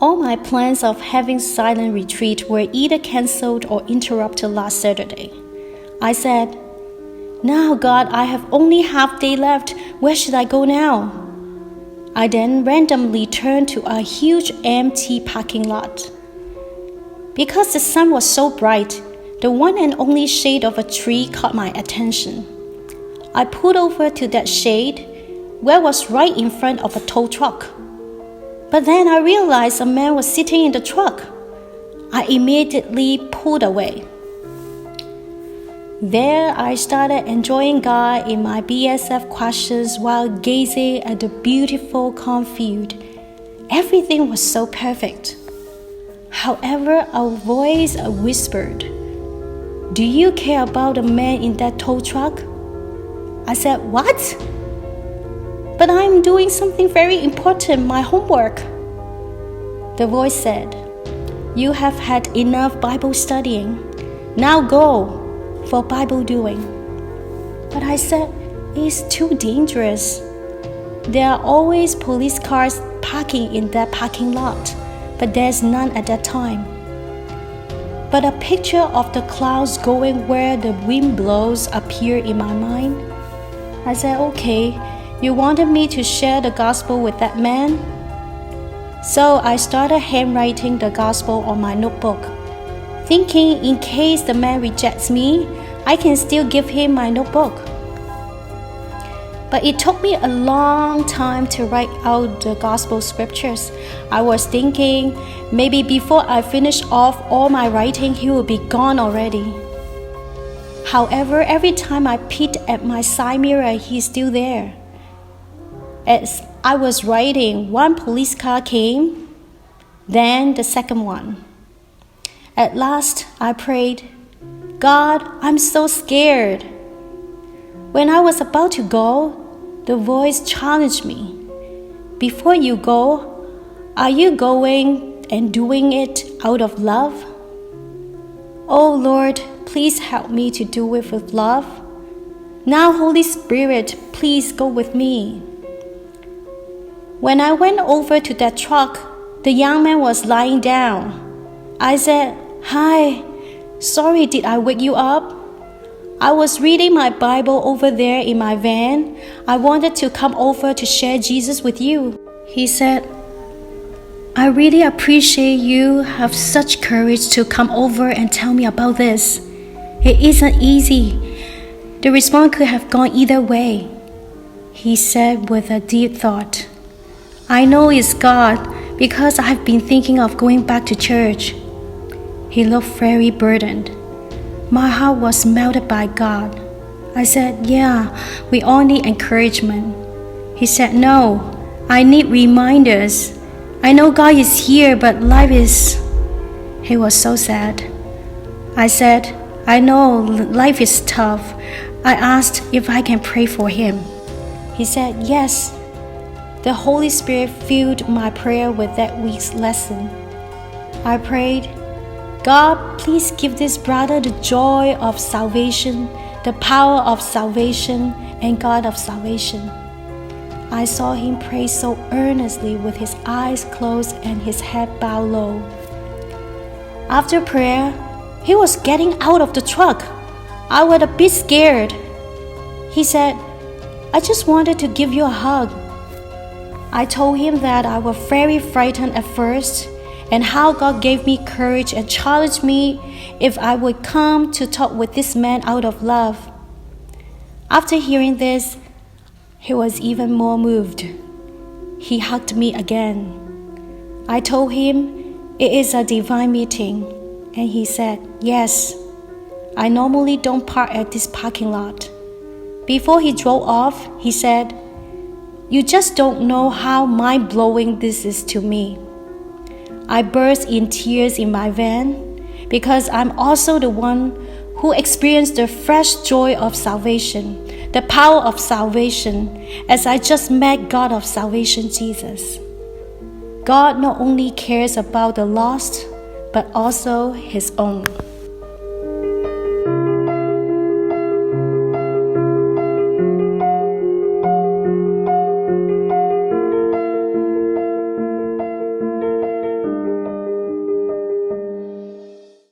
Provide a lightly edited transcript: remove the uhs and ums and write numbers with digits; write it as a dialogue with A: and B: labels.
A: All my plans of having silent retreat were either cancelled or interrupted last Saturday. I said, "Now, God, I have only half day left. Where should I go now?" I then randomly turned to a huge empty parking lot. Because the sun was so bright, the one and only shade of a tree caught my attention. I pulled over to that shade, where was right in front of a tow truck. But then I realized a man was sitting in the truck. I immediately pulled away. There I started enjoying God in my BSF questions while gazing at the beautiful cornfield. Everything was so perfect. However, a voice whispered, "Do you care about the man in that tow truck?" I said, "What?" "But I'm doing something very important, my homework." The voice said, "You have had enough Bible studying. Now go for Bible doing." But I said, "It's too dangerous. There are always police cars parking in that parking lot, but there's none at that time." But a picture of the clouds going where the wind blows appeared in my mind. I said, "Okay, you wanted me to share the gospel with that man?" So I started handwriting the gospel on my notebook, thinking in case the man rejects me, I can still give him my notebook. But it took me a long time to write out the gospel scriptures. I was thinking maybe before I finish off all my writing, he will be gone already. However, every time I peeked at my side mirror, he's still there. As I was writing, one police car came, then the second one. At last, I prayed, "God, I'm so scared." When I was about to go, the voice challenged me, "Before you go, are you going and doing it out of love?" Oh Lord, please help me to do it with love. Now, Holy Spirit, please go with me. When I went over to that truck, the young man was lying down. I said, "Hi, sorry, did I wake you up? I was reading my Bible over there in my van. I wanted to come over to share Jesus with you." He said, "I really appreciate you have such courage to come over and tell me about this. It isn't easy. The response could have gone either way." He said with a deep thought, "I know it's God because I've been thinking of going back to church." He looked very burdened. My heart was melted by God. I said, "Yeah, we all need encouragement." He said, "No, I need reminders. I know God is here, but life is..." He was so sad. I said, "I know life is tough." I asked if I can pray for him. He said, "Yes." The Holy Spirit filled my prayer with that week's lesson. I prayed, "God, please give this brother the joy of salvation, the power of salvation, and God of salvation." I saw him pray so earnestly with his eyes closed and his head bowed low. After prayer, he was getting out of the truck. I was a bit scared. He said, "I just wanted to give you a hug." I told him that I was very frightened at first and how God gave me courage and challenged me if I would come to talk with this man out of love. After hearing this, he was even more moved. He hugged me again. I told him it is a divine meeting, and he said, "Yes, I normally don't park at this parking lot." Before he drove off, he said, "You just don't know how mind-blowing this is to me." I burst in tears in my van because I'm also the one who experienced the fresh joy of salvation, the power of salvation, as I just met God of salvation, Jesus. God not only cares about the lost, but also His own.